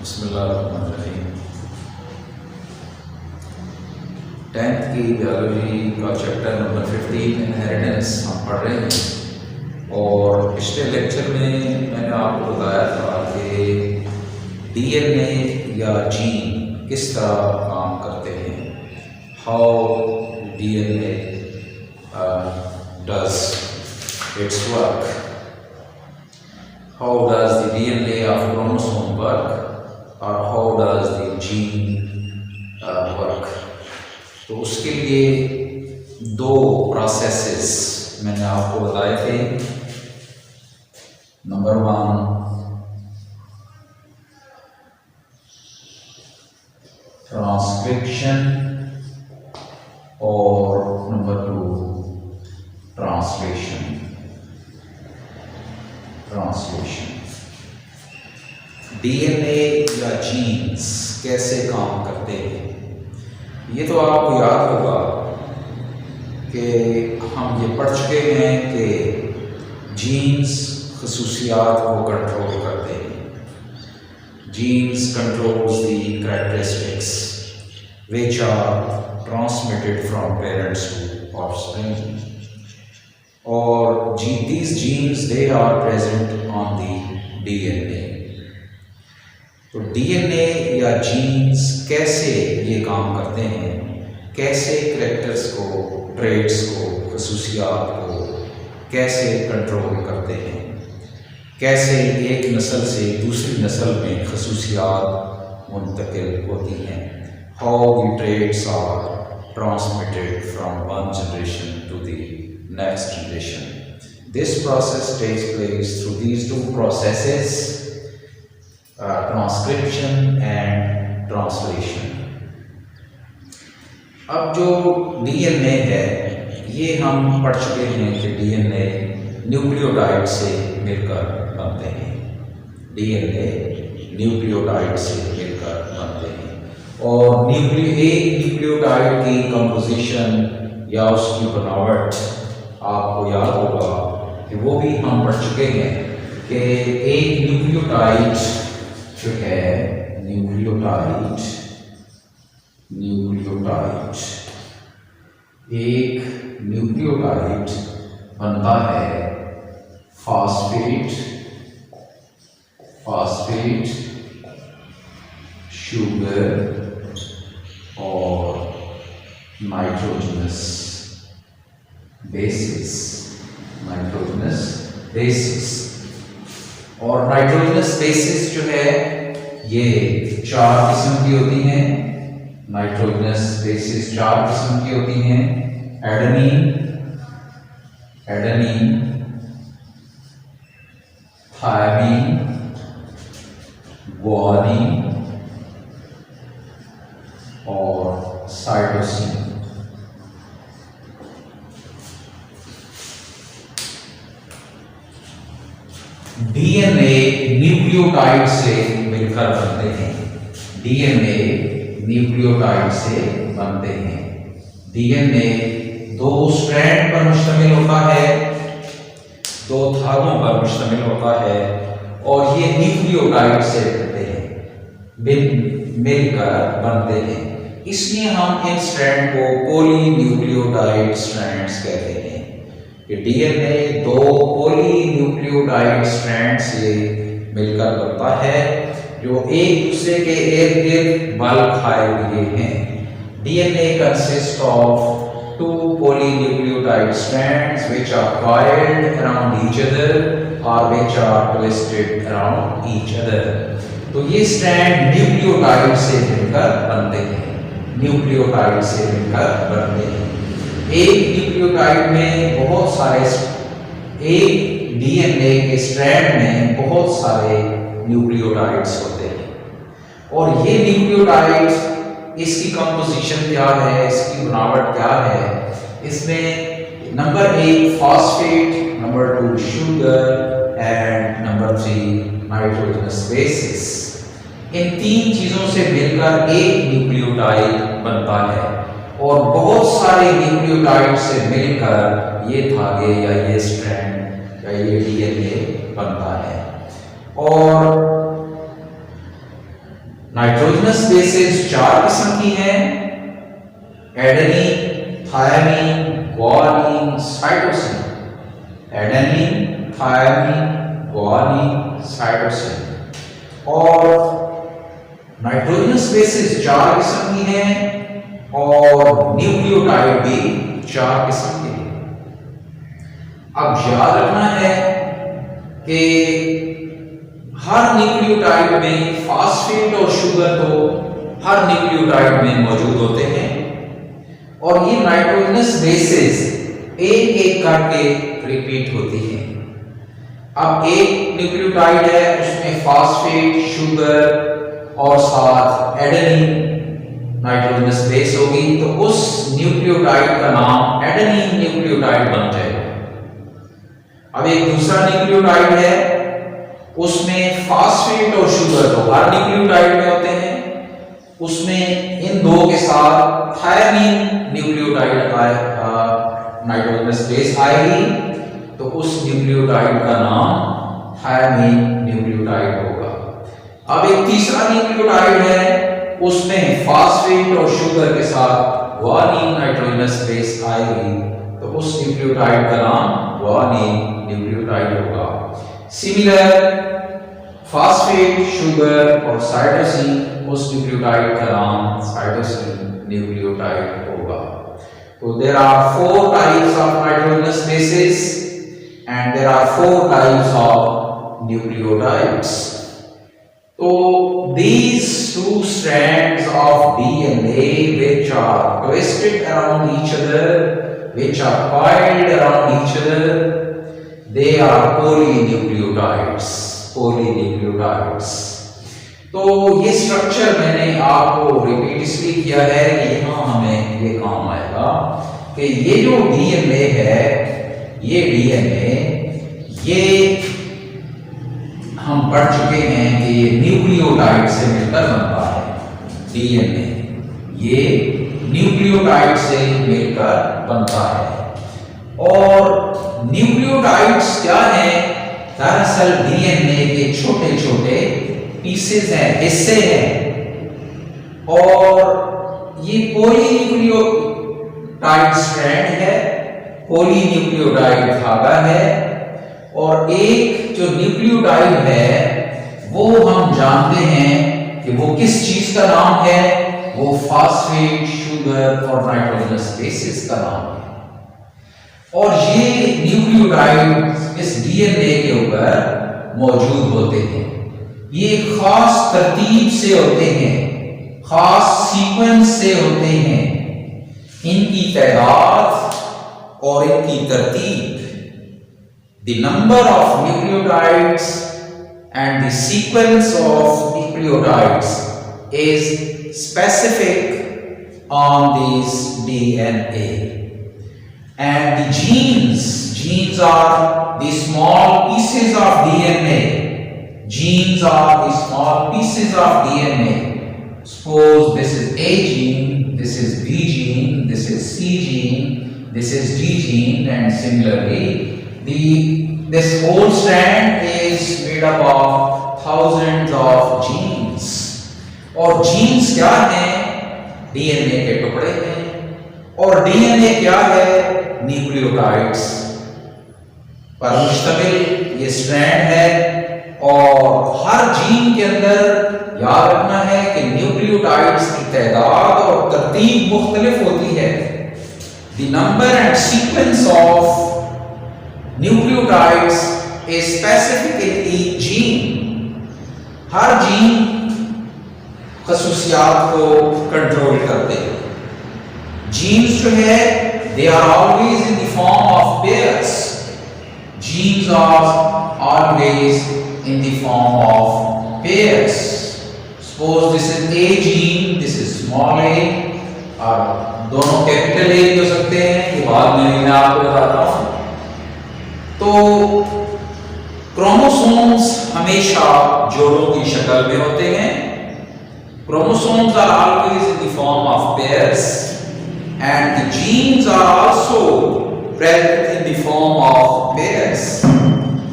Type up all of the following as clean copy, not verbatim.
बिस्मिल्लाहिर्रहमानिर्रहीम। 10th की biology का चैप्टर नंबर 15 इनहेरिटेंस हम पढ़ रहे हैं और पिछले लेक्चर में मैंने आपको बताया था कि डीएनए या जीन किस तरह काम करते हैं, how DNA does it's work, how does the DNA of chromosome work or how does the gene work। तो उसके लिए दो प्रोसेसेस मैंने आपको बताए थे। नंबर 1 ट्रांसक्रिप्शन और नंबर 2 ट्रांसलेशन। डीएनए या जीन्स कैसे काम करते हैं, ये तो आपको याद होगा कि हम ये पढ़ चुके हैं कि जीन्स खसूसियात को कंट्रोल करते हैं। Genes controls the characteristics which are transmitted from parents to offspring, or these genes they are present on the DNA। तो डीएनए या जीन्स कैसे ये काम करते हैं, कैसे कैरेक्टर्स को, ट्रेट्स को, खसूसियात को कैसे कंट्रोल करते हैं, कैसे एक नस्ल से दूसरी नस्ल में खसूसियात मुंतकिल होती हैं, how the traits are transmitted from one generation to the next generation। This process takes place through these two processes, transcription and translation। अब जो डीएनए है ये हम पढ़ चुके हैं कि डीएनए न्यूक्लियोटाइड से मिलकर बनते हैं। डीएनए न्यूक्लियोटाइड से मिलकर बनते हैं और एक न्यूक्लियोटाइड की कंपोजिशन या उसकी बनावट आपको याद होगा कि वो भी हम पढ़ चुके हैं कि एक न्यूक्लियोटाइड जो है एक न्यूक्लियोटाइड बनता है फॉस्फेट, शुगर और नाइट्रोजनस बेसिस। और नाइट्रोजनस बेसिस जो है ये 4 किस्म की होती हैं। नाइट्रोजनस बेसिस 4 किस्म की होती हैं। एडेनिन, थायमीन, गुआनिन और साइटोसिन। डीएनए न्यूक्लियोटाइड से मिलकर बनते हैं। डीएनए न्यूक्लियोटाइड से बनते हैं। डीएनए 2 स्ट्रैंड पर मुश्तमिल होता है, 2 धागों पर मुश्तमिल होता है और ये न्यूक्लियोटाइड से मिलकर बनते हैं। इसलिए हम इन स्ट्रैंड को पॉलीन्यूक्लियोटाइड स्ट्रैंड्स कहते हैं कि डीएनए 2 पॉलीन्यूक्लियोटाइड स्ट्रैंड से मिलकर बनता है जो एक दूसरे के इर्द गिर्द बल खाए हुए हैं। DNA consist of 2 polynucleotide strands which are coiled around each other or which are twisted around each other। तो ये स्ट्रैंड न्यूक्लियोटाइड से मिलकर बनते हैं। एक न्यूक्लियोटाइड में बहुत सारे, एक डीएनए के स्ट्रैंड में बहुत सारे न्यूक्लियोटाइड्स होते हैं और ये न्यूक्लियोटाइड्स, इसकी कंपोजिशन क्या है, इसकी बनावट क्या है, इसमें number 1 phosphate, number 2 sugar and number 3 nitrogenous bases. इन 3 चीजों से मिलकर एक न्यूक्लियोटाइड बनता है और बहुत सारे न्यूक्लियोटाइड से मिलकर ये धागे या ये स्ट्रैंड या ये डीएनए बनता है। और नाइट्रोजनस बेसेस 4 किस्म की हैं, adenine, thymine, guanine, cytosine. Adenine, thymine, guanine, cytosine. और नाइट्रोजनस बेसेस 4 किस्म की हैं और न्यूक्लियोटाइड भी 4 किस्म के हैं। अब याद रखना है कि हर न्यूक्लियोटाइड में फास्फेट और शुगर तो हर न्यूक्लियोटाइड में मौजूद होते हैं और ये नाइट्रोजनस बेसेस एक एक करके रिपीट होती हैं। अब एक न्यूक्लियोटाइड है, उसमें फास्फेट, शुगर और साथ एडेनिन नाइट्रोजनस बेस होगी, तो उस न्यूक्लियोटाइड का नाम एडेनिन न्यूक्लियोटाइड बन जाएगा। अब एक दूसरा न्यूक्लियोटाइड है, उसमें फास्फेट और शुगर तो हर न्यूक्लियोटाइड में होते हैं, उसमें इन दो के साथ थायमीन न्यूक्लियोटाइड नाइट्रोजनस बेस आएगी, तो उस न्यूक्लियोटाइड का नाम थायमीन न्यूक्लियोटाइड होगा। अब एक तीसरा न्यूक्लियोटाइड है, उसमें फास्फेट और शुगर के साथ ग्वानिन नाइट्रोजनस बेस आएगी, तो उस न्यूक्लियोटाइड का नाम ग्वानिन न्यूक्लियोटाइड होगा। सिमिलर फास्फेट, शुगर और साइटोसिन, उस न्यूक्लियोटाइड का नाम साइटोसिन न्यूक्लियोटाइड होगा। तो there are 4 types of nitrogenous bases and there are 4 types of nucleotides. So these two strands of DNA which are twisted around each other, which are coiled around each other, they are polynucleotides. Polynucleotides. तो ये structure मैंने आपको repeat इसलिए किया है कि यहाँ हमें ये काम आएगा कि ये जो डीएनए है, ये डीएनए ये हम पढ़ चुके हैं कि ये न्यूक्लियोटाइड से मिलकर बनता है। डीएनए ये न्यूक्लियोटाइड से मिलकर बनता है। और न्यूक्लियोटाइड्स क्या हैं? दरअसल डीएनए के छोटे छोटे पीसेस हैं, हिस्से हैं, और ये पॉलीन्यूक्लियोटाइड स्ट्रैंड है, पॉलीन्यूक्लियोटाइड धागा है, और एक जो न्यूक्लियोटाइड है वो हम जानते हैं कि वो किस चीज का नाम है, वो फास्फेट, शुगर और नाइट्रोजनस बेसिस का नाम है। और ये न्यूक्लियोटाइड इस डीएनए के ऊपर मौजूद होते हैं। ये खास तरतीब से होते हैं, खास सीक्वेंस से होते हैं। इनकी तादाद और इनकी तरतीब, the number of nucleotides and the sequence of nucleotides is specific on this DNA. And the genes are the small pieces of DNA. Genes are the small pieces of DNA. Suppose this is A gene, this is B gene, this is C gene, this is D gene, and similarly, this whole strand is made up of thousands of genes. और genes क्या हैं? DNA के टुकड़े हैं। और DNA क्या है? Nucleotides पर मुश्तमिल ये स्ट्रैंड है। और हर जीन के अंदर याद रखना है कि न्यूक्लियोटाइड्स की तादाद और तरतीब मुख्तलिफ होती है। The number and sequence of nucleotides is specific in each gene. हर जीन खसूसियात को कंट्रोल करते हैं। जीन्स जो है they are always in the form of pairs. Genes are always in the form of pairs. Suppose this is A gene, this is small a, और दोनों capital A भी हो सकते हैं, ये बाद में मैं आपको बताता हूं। तो क्रोमोसोम्स हमेशा जोड़ों की शक्ल में होते हैं। Chromosomes are always in the form of pairs, and the genes are also present in the form of pairs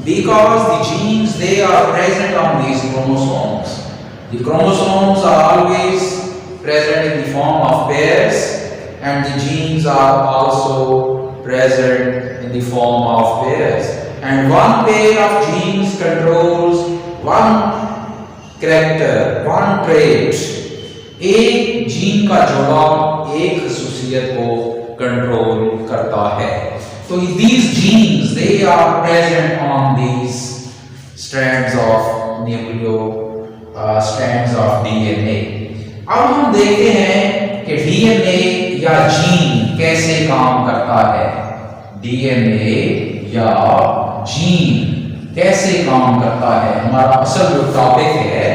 because the genes they are present on these chromosomes. The chromosomes are always present in the form of pairs and the genes are also present in the form of pairs. And one pair of genes controls one character, one trait. एक gene का जोड़ा एक खसूसियत को control करता है. तो these genes they are present on these strands of DNA. अब हम देखते हैं कि DNA या जीन कैसे काम करता है. DNA या जीन कैसे काम करता है, हमारा असल जो टॉपिक है.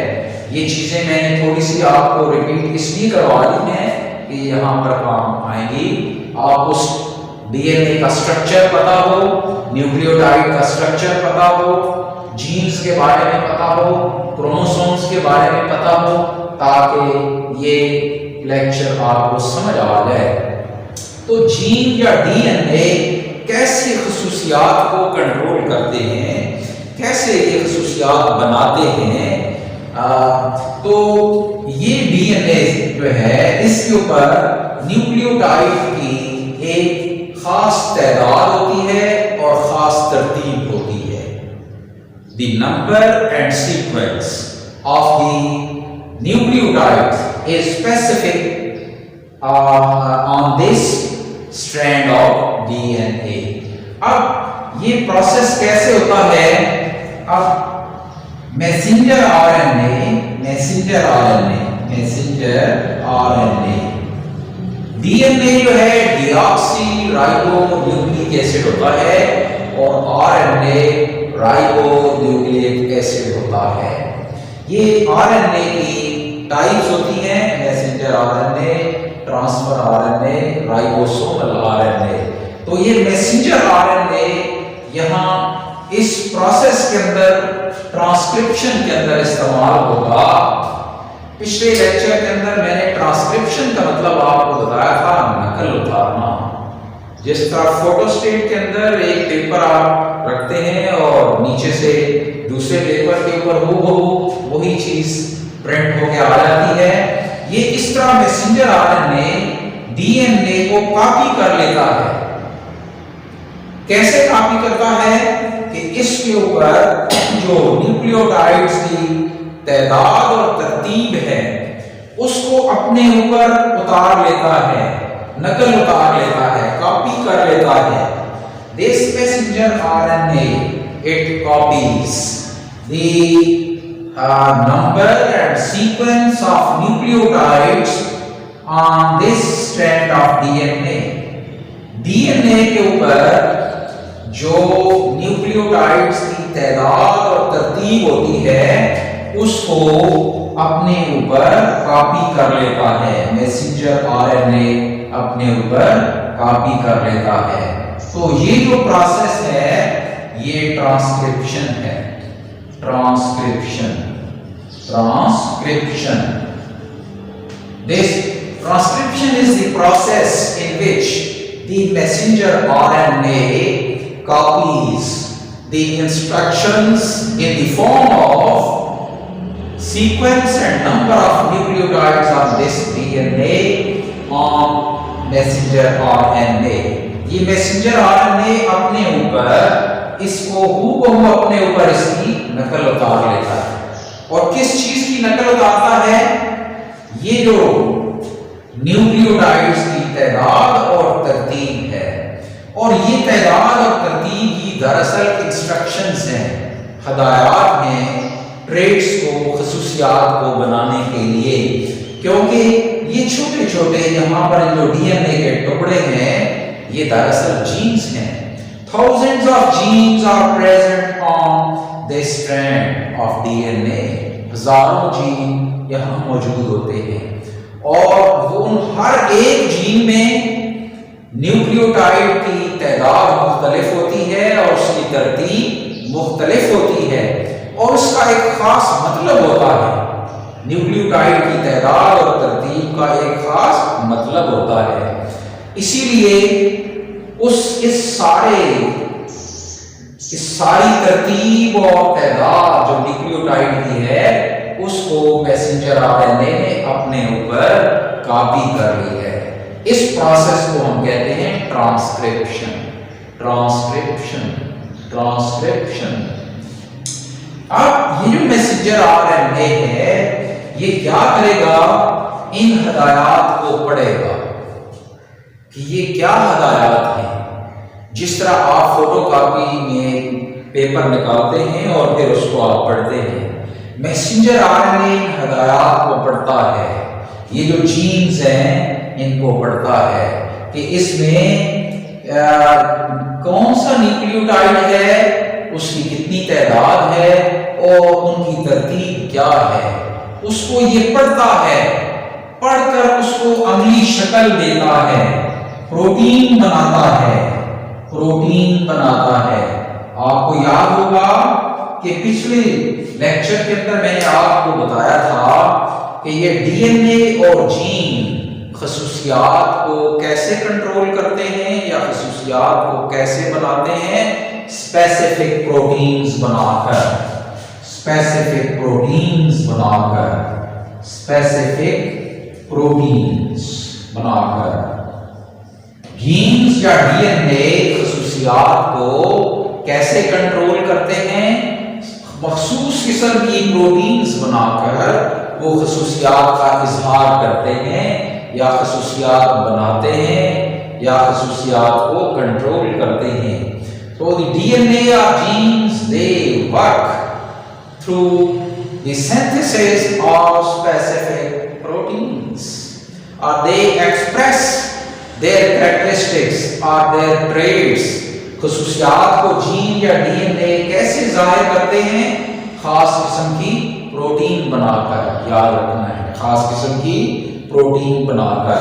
ये चीजें मैंने थोड़ी सी आपको रिपीट इसलिए करवा दी हैं कि यहाँ पर काम आएंगी. आप उस डीएनए का स्ट्रक्चर पता हो, न्यूक्लियोटाइड का स्ट्रक्चर पता हो, जीन्स के बारे में पता हो, क्रोमोसोम्स के बारे में पता हो, ताकि ये लेक्चर आपको समझ आ जाए. तो जीन या डीएनए कैसे खसूसियात को कंट्रोल करते हैं, कैसे ये खसूसियात बनाते हैं. तो ये डीएनए जो है इसके ऊपर न्यूक्लियोटाइड की एक खास तादाद होती है और खास तरतीब होती है. The number and sequence of the nucleotide is specific on this strand of DNA. अब ये प्रोसेस कैसे होता है. अब मैसेंजर आरएनए डीएनए जो है डीऑक्सी राइबोन्यूक्लिक एसिड होता है और आरएनए राइबोन्यूक्लिक एसिड होता है. ये आरएनए की टाइप्स होती हैं, messenger RNA, transfer RNA, ribosomal RNA. तो ये मैसेंजर आरएनए यहाँ इस प्रोसेस के अंदर ट्रांसक्रिप्शन के अंदर इस्तेमाल होगा. पिछले लेक्चर के अंदर मैंने ट्रांसक्रिप्शन का मतलब आपको बताया था, नकल उतारना. जिस तरह फोटोस्टेट के अंदर एक पेपर आप रखते हैं और नीचे से दूसरे पेपर के ऊपर वही चीज प्रिंट होके आ जाती है. ये इस तरह मैसेंजर आरएनए डीएनए को कॉपी कर लेता है. कैसे कॉपी करता है कि इसके ऊपर जो न्यूक्लियोटाइड्स की तादाद और तरतीब है उसको अपने ऊपर उतार लेता है, नकल उतार लेता है, कॉपी कर लेता है. This messenger RNA it copies the number and sequence of nucleotides on this strand of DNA. DNA के ऊपर जो न्यूक्लियोटाइड्स की तादाद और तरतीब होती है उसको अपने ऊपर कॉपी कर लेता है. मैसेंजर आरएनए अपने ऊपर कॉपी कर लेता है. तो ये जो प्रोसेस है ये ट्रांसक्रिप्शन है. Transcription This transcription is the process in which the messenger RNA copies the instructions in the form of sequence and number of nucleotides of this DNA on messenger RNA. ये messenger RNA अपने ऊपर इसको हूबहू अपने ऊपर इसकी नकल उतार लेता है. और किस चीज की नकल उतारता है? ये जो न्यूक्लियोटाइड्स की तादाद और तरतीब है. और ये तादाद और तरतीब ही दरअसल इंस्ट्रक्शंस हैं, हदायत हैं ट्रेट्स को, खसूसियात को बनाने के लिए. क्योंकि ये छोटे छोटे यहाँ पर जो डीएनए के टुकड़े हैं ये दरअसल जीन्स हैं. Thousands of genes are present on this strand of DNA. हजारों जीन यहाँ मौजूद होते हैं और वो हर एक जीन में न्यूक्लियोटाइड की तादाद मुख्तलिफ होती है और उसकी तरतीब मुख्तलिफ होती है और उसका एक खास मतलब होता है. न्यूक्लियोटाइड की तादाद और तरतीब का एक खास मतलब होता है. इसीलिए इस सारी तरतीब और तादाद जो न्यूक्लियोटाइड की है उसको मैसेंजर आरएनए ने अपने ऊपर कॉपी कर ली है। इस प्रोसेस को हम कहते हैं ट्रांसक्रिप्शन। Transcription, transcription. अब ये जो मैसेंजर आरएनए है ये क्या करेगा, इन हदायत को पढ़ेगा कि ये क्या हदायत है। जिस तरह आप फोटोकॉपी में पेपर निकालते हैं और फिर उसको आप पढ़ते हैं, मैसेंजर आरएनए इन हदायत को पढ़ता है। ये जो जीन्स हैं इनको पढ़ता है कि इसमें कौन सा न्यूक्लियोटाइड है, उसकी कितनी तादाद है और उनकी तरतीब क्या है, उसको ये पढ़ता है। पढ़कर उसको अगली शक्ल देता है, प्रोटीन बनाता है, प्रोटीन बनाता है। आपको याद होगा कि पिछले लेक्चर के अंदर मैंने आपको बताया था कि ये डीएनए और जीन खसूसियात को कैसे कंट्रोल करते हैं या खसूसियात को कैसे बनाते हैं, स्पेसिफिक प्रोटीन्स बनाकर, स्पेसिफिक प्रोटीन्स बनाकर, स्पेसिफिक प्रोटीन्स बनाकर। जीन्स या डीएनए खसूसियात को कैसे कंट्रोल करते हैं, मखसूस किस्म की प्रोटीन्स बनाकर वो खसूसियात का इजहार करते हैं या खसूसियात बनाते हैं या खसूसियात को कंट्रोल करते हैं। So the DNA or genes, they work through the synthesis of specific proteins, or they express their characteristics or their traits। खसूसियात को जीन या डीएनए कैसे जाहिर करते हैं, खास किस्म की प्रोटीन बनाकर। याद रखना है, खास किस्म की प्रोटीन बनाकर।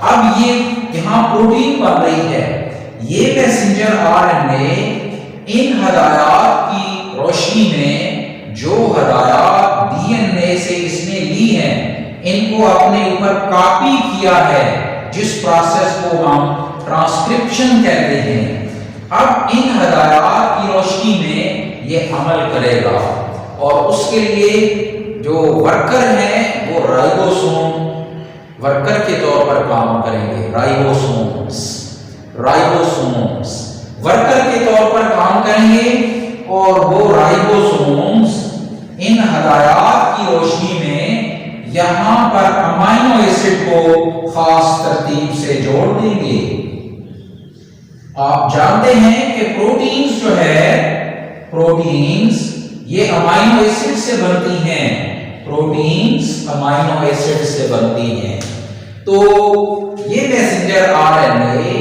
अब ये यहाँ प्रोटीन बन रही है, ये मैसेंजर आरएनए इन हदायत की रोशनी में जो हदायत डीएनए से इसने ली है इनको अपने ऊपर कॉपी किया है, जिस प्रोसेस को हम ट्रांसक्रिप्शन कहते हैं। अब इन हदायत की रोशनी में ये अमल करेगा और उसके लिए जो वर्कर हैं वो राइबोसोम वर्कर के तौर पर काम करेंगे। राइबोसोम्स, राइबोसोम्स वर्कर के तौर पर काम करेंगे और वो राइबोसोम्स इन हदायत की रोशनी में यहां पर अमाइनो एसिड को खास तरतीब से जोड़ देंगे। आप जानते हैं कि प्रोटीन्स जो है, प्रोटीन्स ये अमाइनो एसिड से बनती हैं, प्रोटीन्स अमाइनो एसिड से बनती हैं। तो ये मैसेंजर आरएनए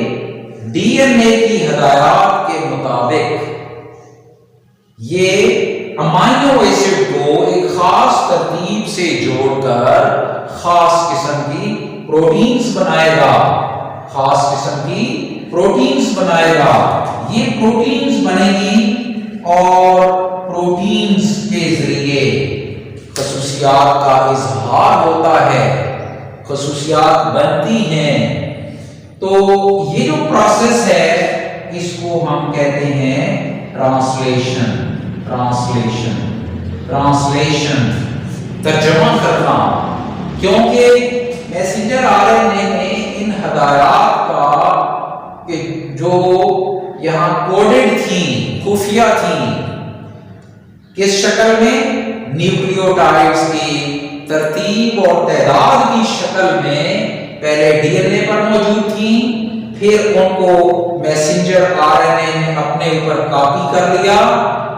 डीएनए की हदायत के मुताबिक ये अमाइनो एसिड को एक खास तरतीब से जोड़कर खास किस्म की प्रोटीन्स बनाएगा, खास किस्म की प्रोटीन्स बनाएगा। ये प्रोटीन्स बनेगी और प्रोटीन्स के जरिए खसूसियात का इजहार होता है, खसूसियात बनती हैं। तो ये जो प्रोसेस है इसको हम कहते हैं ट्रांसलेशन, ट्रांसलेशन, ट्रांसलेशन, तर्जुमा करना। क्योंकि मैसेंजर आरएनए ने इन हदायत का जो यहां कोडेड थी, खुफिया थी, किस शक्ल में, न्यूक्लियोटाइड्स की तरतीब और तादाद की शक्ल में पहले डीएनए पर मौजूद थी, फिर उनको मैसेंजर आरएनए ने अपने ऊपर कॉपी कर लिया,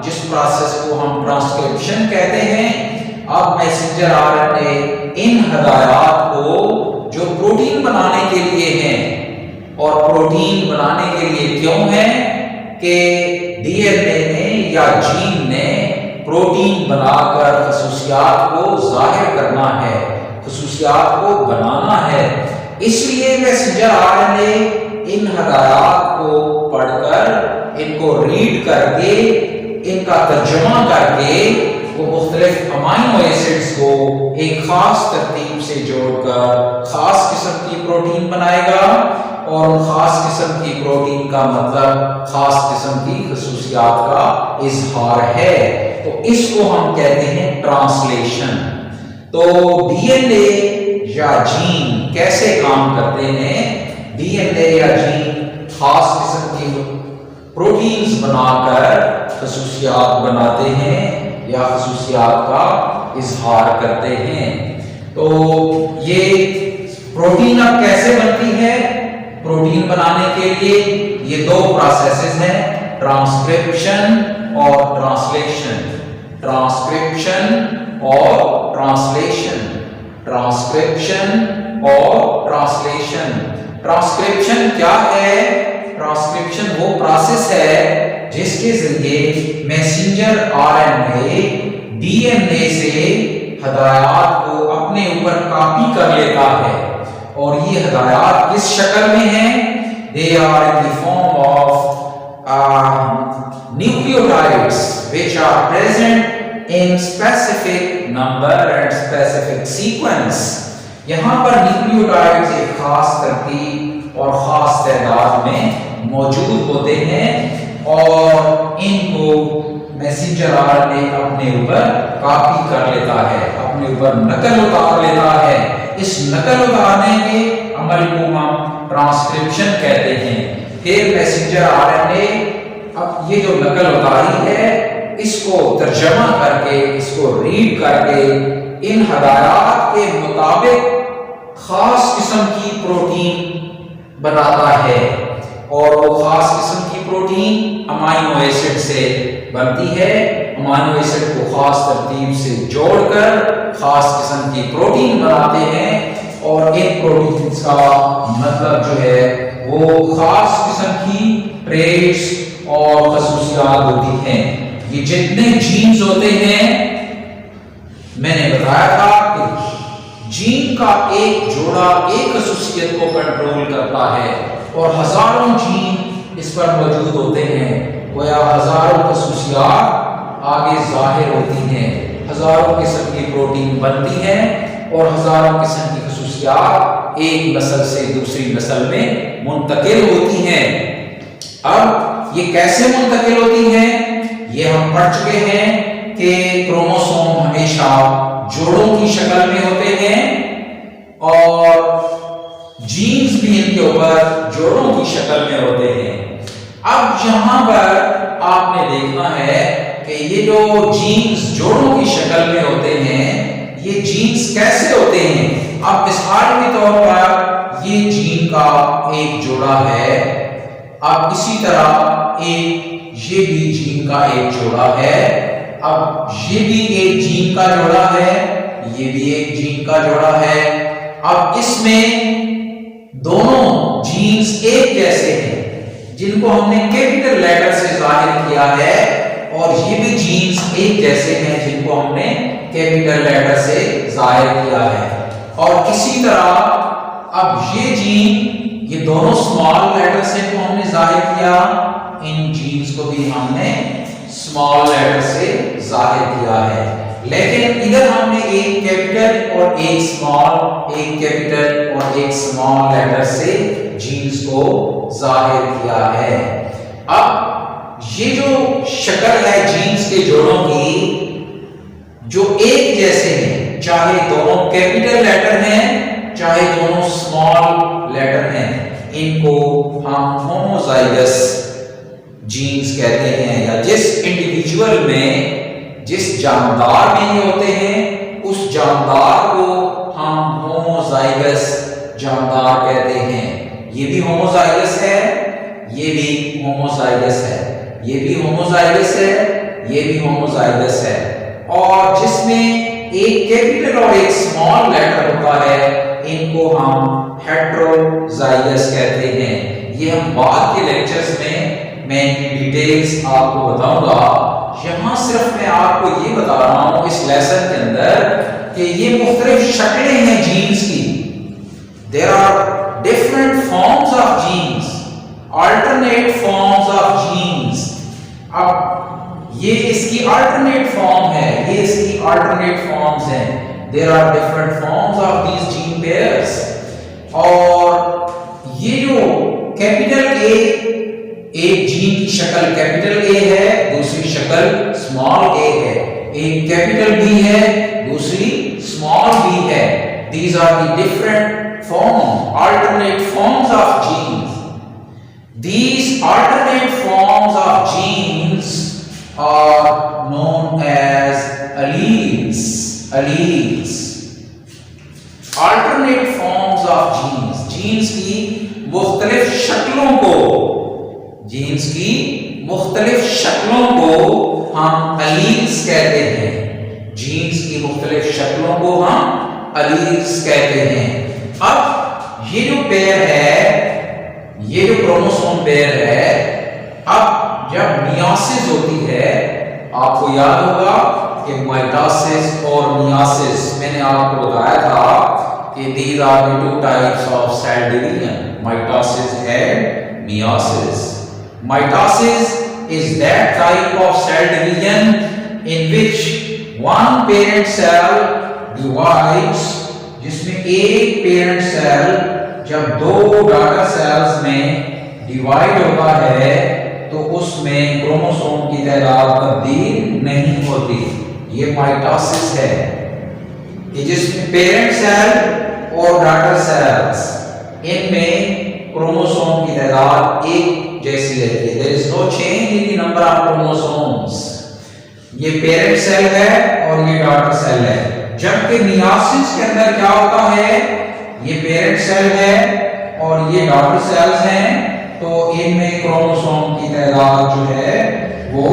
जिस प्रोसेस को हम ट्रांसक्रिप्शन कहते हैं। अब मैसेंजर आरएनए इन हदायत को जो प्रोटीन बनाने के लिए हैं, और प्रोटीन बनाने के लिए क्यों है कि डीएनए ने या जीन ने प्रोटीन बनाकर खसूसियात को जाहिर करना है, खसूसियात को बनाना है। इसलिए मैसेंजर आरएनए इन हदायत को पढ़कर, इनको रीड करके, इनका तर्जुमा करके वो मुख्तलिफ अमाइनो एसिड्स को एक खास तरतीब से जोड़कर खास किस्म की प्रोटीन बनाएगा। और खास किस्म की प्रोटीन का मतलब खास किस्म की खसूसियात का इजहार है। तो इसको हम कहते हैं ट्रांसलेशन। तो डीएनए या जीन कैसे काम करते हैं? डीएनए या जीन खास किस्म की प्रोटीन्स बनाकर खसूसियात बनाते हैं या खसूसियात का इजहार करते हैं। तो ये प्रोटीन अब कैसे बनती है? प्रोटीन बनाने के लिए ये दो प्रोसेसेस हैं, ट्रांसक्रिप्शन और ट्रांसलेशन। ट्रांसक्रिप्शन और ट्रांसलेशन। ट्रांसक्रिप्शन और ट्रांसलेशन। ट्रांसक्रिप्शन क्या है? ट्रांसक्रिप्शन वो प्रोसेस है जिसके जरिए मैसेंजर आरएनए डीएनए से हदायत को अपने ऊपर कॉपी कर लेता है। और ये हदायत किस शक्ल में है? They are in the form of nucleotides which are present in specific number and specific sequence। यहां पर न्यूक्लियोटाइड्स एक खास तरतीब और खास तादाद में मौजूद होते हैं और इनको मैसेंजर आरएनए अपने ऊपर कॉपी कर लेता है, अपने ऊपर नकल उतार लेता है। इस नकल उतारने के अमल को हम ट्रांसक्रिप्शन कहते हैं। फिर मैसेंजर आरएनए अब ये जो नकल उतारी है इसको तर्जमा करके, इसको रीड करके इन हदायत के मुताबिक खास किस्म की प्रोटीन बनाता है। और वो खास किस्म की प्रोटीन अमाइनो एसिड से बनती है। अमाइनो एसिड को खास तरतीब से जोड़कर खास किस्म की प्रोटीन बनाते हैं और इन प्रोटीन्स का मतलब जो है वो खास किस्म की ट्रेट्स और खसूसियात होती हैं। ये जितने जीन्स होते हैं, मैंने बताया था कि जीन का एक जोड़ा एक खसूसियत को कंट्रोल करता है और हजारों जीन इस पर मौजूद होते हैं। गोया हजारों खसूसियात आगे जाहिर होती हैं, हजारों किस्म की प्रोटीन बनती हैं और हजारों किस्म की खसूसियात एक नस्ल से दूसरी नस्ल में मुंतकिल होती हैं। अब ये कैसे मुंतकिल होती हैं? ये हम पढ़ चुके हैं कि क्रोमोसोम हमेशा जोड़ों की शक्ल में होते हैं और जीन्स भी इनके ऊपर जोड़ों की शक्ल में होते हैं। अब यहां पर आपने देखना है कि ये जो जीन्स जोड़ों की शक्ल में होते हैं, ये जीन्स कैसे होते हैं? अब मिसाल के तौर पर ये जीन का एक जोड़ा है। अब इसी तरह ये भी जीन का एक जोड़ा है। अब ये भी एक जीन का जोड़ा है, ये भी एक जीन का जोड़ा है। अब इसमें दोनों जीन्स एक जैसे हैं जिनको हमने कैपिटल लेटर से जाहिर किया है और ये भी जीन्स एक जैसे हैं जिनको हमने कैपिटल लेटर से जाहिर किया है। और इसी तरह अब ये जीन, ये दोनों स्मॉल लेटर से को हमने जाहिर किया, इन जीन्स को भी हमने स्मॉल लेटर से जाहिर किया है। लेकिन इधर हमने एक कैपिटल और एक स्मॉल, एक कैपिटल और एक स्मॉल लेटर से जीन्स को जाहिर किया है। अब ये जो शक्ल है जीन्स के जोड़ों की, जो एक जैसे हैं, चाहे दोनों कैपिटल लेटर हैं चाहे दोनों स्मॉल लेटर हैं, इनको हम होमोजाइगस जीन्स कहते हैं। या जिस इंडिविजुअल में, जिस जानदार में ये होते हैं, उस जानदार को हम होमोजाइगस जानदार कहते हैं। ये भी होमोजाइगस है, ये भी होमोजाइगस है, ये भी होमोजाइगस है, ये भी होमोजाइगस है। और जिसमें एक कैपिटल और एक स्मॉल लेटर होता है, इनको हम हेटेरोजाइगस कहते हैं। ये हम बाद के लेक्चर्स में मैं इनकी डिटेल्स आपको बताऊंगा। यहां सिर्फ मैं आपको ये बता रहा हूं इस लेसन के अंदर कि ये मुख्तलिफ शक्लें हैं जीन्स की। There are different forms of genes, alternate forms of genes. अब ये इसकी अल्टरनेट फॉर्म है, ये इसकी अल्टरनेट फॉर्म्स हैं। There are different forms of these gene pairs. और ये जो कैपिटल ए, एक जीन की शक्ल कैपिटल ए है, दूसरी शक्ल स्मॉल ए है। एक कैपिटल बी है, दूसरी स्मॉल b है, these are the different alternate forms of genes. These alternate forms of genes are known as alleles. Alternate forms of genes. Genes की मुख्तलिफ शक्लों को हम alleles कहते हैं। जीन्स की मुख्तलिफ शक्लों को हम alleles कहते हैं। अब ये जो पेयर है, ये जो क्रोमोसोम पेयर है, अब जब मियोसिस होती है, आपको याद होगा कि माइटोसिस और मियोसिस, मैंने आपको बताया था कि these are the two types of cell division, mitosis and meiosis. Mitosis is that type of cell division in which one parent cell divides, जिसमें एक पेरेंट सेल जब दो डॉटर सेल्स में डिवाइड होता है तो उसमें क्रोमोसोम की तादाद तब्दील नहीं होती। ये माइटोसिस है कि जिसमें पेरेंट सेल और डॉटर सेल्स, इनमें क्रोमोसोम की तादाद एक जैसी रहती है। There is no change in the number of chromosomes. ये पेरेंट सेल है और ये डॉटर सेल है। जबकि मियोसिस के अंदर क्या होता है, ये पेरेंट सेल है और ये डॉटर सेल्स हैं, तो इनमें क्रोमोसोम की तादाद जो है वो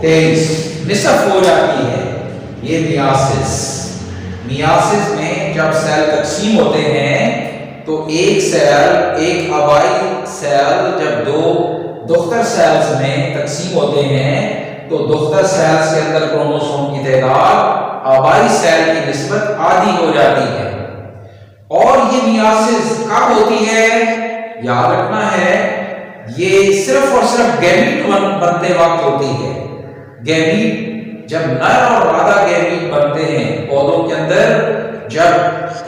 23 निसफ हो जाती है। ये मियोसिस में जब सेल तकसीम होते हैं तो एक सेल, एक आबाई सेल जब दो दुख्तर सेल्स में तकसीम होते हैं तो दुख्तर सेल्स के अंदर क्रोमोसोम की तादाद आबाई सेल की निस्बत आधी हो जाती है। और ये मियोसिस कब होती है, याद रखना है, ये सिर्फ और सिर्फ गैमीट बनते वक्त होती है। गैमीट जब नर और मादा गैमीट बनते हैं पौधों के अंदर, जब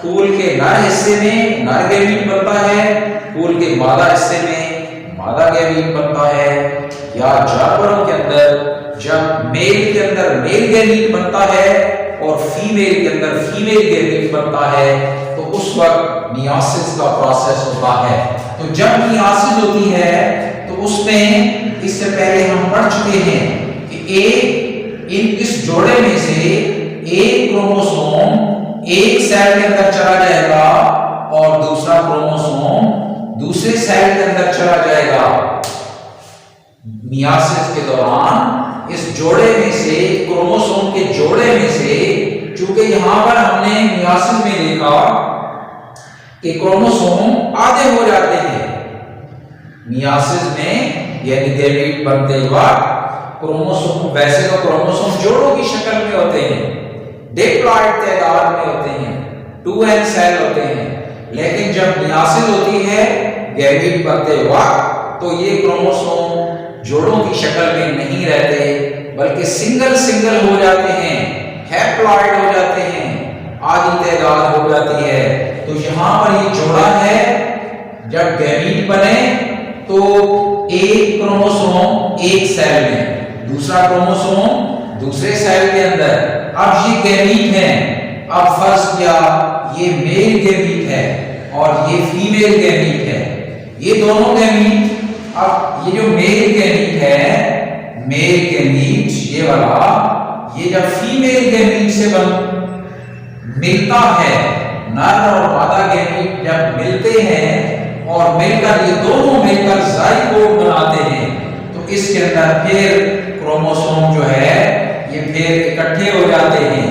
फूल के नर हिस्से में नर गैमीट बनता है, फूल के मादा हिस्से में मादा गैमीट बनता है, या जानवरों के अंदर जब मेल के अंदर मेल गैमीट बनता है और फीमेल के अंदर फीमेल गैमीट बनता है, तो उस वक्त मियोसिस का प्रोसेस होता है। तो जब मियोसिस होती है तो उसमें इससे पहले हम पढ़ चुके हैं कि इस जोड़े में से एक क्रोमोसोम एक सेल के अंदर चला जाएगा और दूसरा क्रोमोसोम दूसरे सेल के अंदर चला जाएगा। मियोसिस के दौरान इस जोड़े में से, क्रोमोसोम के जोड़े में से, चूंकि यहां पर हमने मियोसिस में देखा कि क्रोमोसोम आधे हो जाते हैं। मियोसिस में यानी गैमीट बनते वक्त क्रोमोसोम, वैसे तो क्रोमोसोम जोड़ों की शक्ल में होते हैं, डिप्लॉइड तादाद में होते हैं, 2n सेल होते हैं, लेकिन जब मियोसिस होती है गैमीट बनते वक्त तो ये क्रोमोसोम जोड़ों की शक्ल में नहीं रहते बल्कि सिंगल हो जाते हैं, हैप्लॉइड हो जाते हैं, आधी तादाद हो जाती है। तो यहां पर ये जोड़ा है, जब गैमीट बने तो एक क्रोमोसोम एक सेल में, दूसरा क्रोमोसोम दूसरे सेल के अंदर। अब ये गैमीट है, अब फर्ज किया ये मेल गैमीट है और ये फीमेल गैमीट है। ये दोनों गैमीट, अब ये जो मेल गैमीट है, मेल गैमीट ये वाला, ये जब फीमेल गैमीट से मिलता है, नर और मादा गैमीट जब मिलते हैं और मिलकर ये दोनों मिलकर ज़ाइगोट बनाते हैं, तो इसके अंदर फिर क्रोमोसोम जो है ये फिर इकट्ठे हो जाते हैं।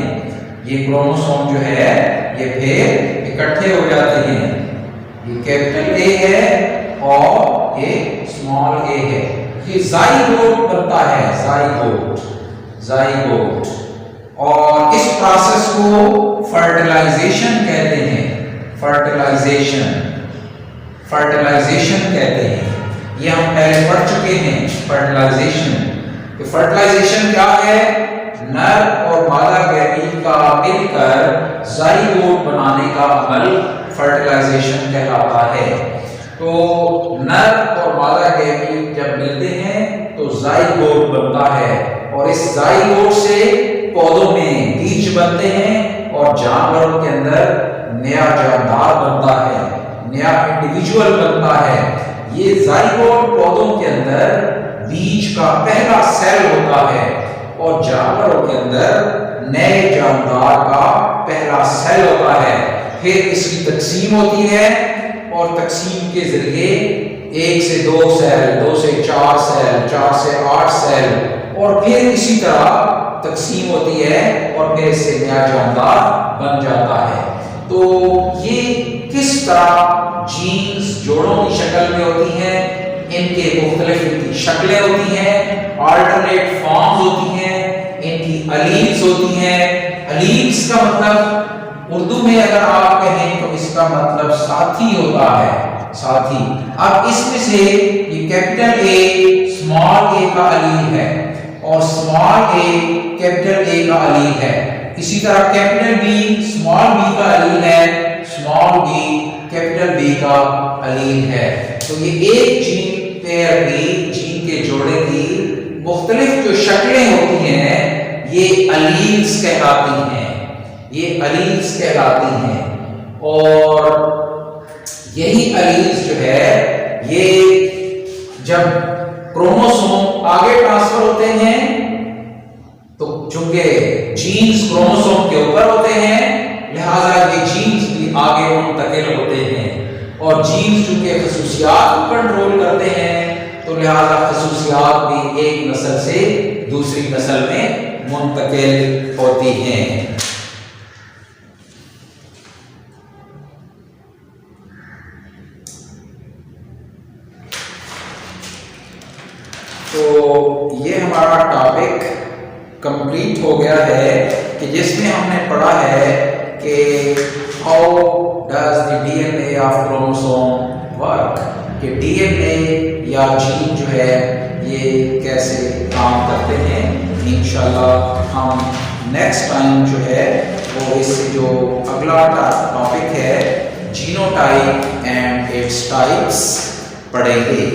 ये क्रोमोसोम जो है ये फिर इकट्ठे हो जाते हैं। ये कैपिटल ए है और ये स्मॉल ए है। ये ज़ाइगोट बनता है, ज़ाइगोट। और इस प्रोसेस को फर्टिलाइजेशन कहते हैं, फर्टिलाइजेशन कहते हैं। ये हम पहले पढ़ चुके हैं फर्टिलाइजेशन। तो फर्टिलाइजेशन क्या है, नर और मादा गैमीट का मिलकर ज़ाइगोट बनाने का अमल फर्टिलाइजेशन कहलाता है। तो नर और मादा गैमीट जब मिलते हैं तो ज़ाइगोट बनता है और इस ज़ाइगोट से पौधों में बीज बनते हैं और जानवरों के अंदर नया जानदार बनता है, नया इंडिविजुअल बनता है। ये जाइगोट पौधों के अंदर बीज का पहला सेल होता है और जानवरों के अंदर नए जानदार का पहला सेल होता है। फिर इसकी तकसीम होती है और तकसीम के जरिए 1 से 2 सेल, 2 से 4 सेल, 4 से 8 सेल और फिर इसी तरह तकसीम होती है और फिर इससे नया जानदार बन जाता है। तो ये किस तरह जीन्स जोड़ों की शक्ल में होती हैं, इनके मुख्तलिफ इनकी शक्लें होती हैं, अल्टरनेट फॉर्म्स होती हैं, इनकी अलील्स होती हैं। अलील्स का मतलब उर्दू में अगर आप कहें तो इसका मतलब साथी होता है, साथी। अब इसमें से ये कैपिटल ए स्मॉल ए का अलील है और स्मॉल ए कैपिटल ए का अलील है। इसी तरह कैपिटल बी स्मॉल बी का अलील है, स्मॉल बी कैपिटल बी का अलील है। तो ये एक जीन पेयर की, जीन के जोड़े की मुख्तलिफ जो शक्लें होती हैं ये अलील्स कहलाती हैं, ये अलील्स कहलाती हैं। और यही अलील्स जो है ये जब क्रोमोसोम आगे ट्रांसफर होते हैं तो चूंकि जीन्स क्रोमोसोम के ऊपर होते हैं लिहाजा ये जीन्स भी आगे मुंतकिल होते हैं और जीन्स चूंकि खसूसियात को कंट्रोल करते हैं तो लिहाजा खसूसियात भी एक नस्ल से दूसरी नस्ल में मुंतकिल होती हैं। तो ये हमारा टॉपिक कंप्लीट हो गया है कि जिसमें हमने पढ़ा है कि how does the DNA of chromosome work, कि डीएनए या जीन जो है ये कैसे काम करते हैं। इंशाल्लाह हम नेक्स्ट टाइम जो है वो इससे जो अगला टॉपिक है जीनोटाइप एंड इट्स टाइप्स पढ़ेंगे।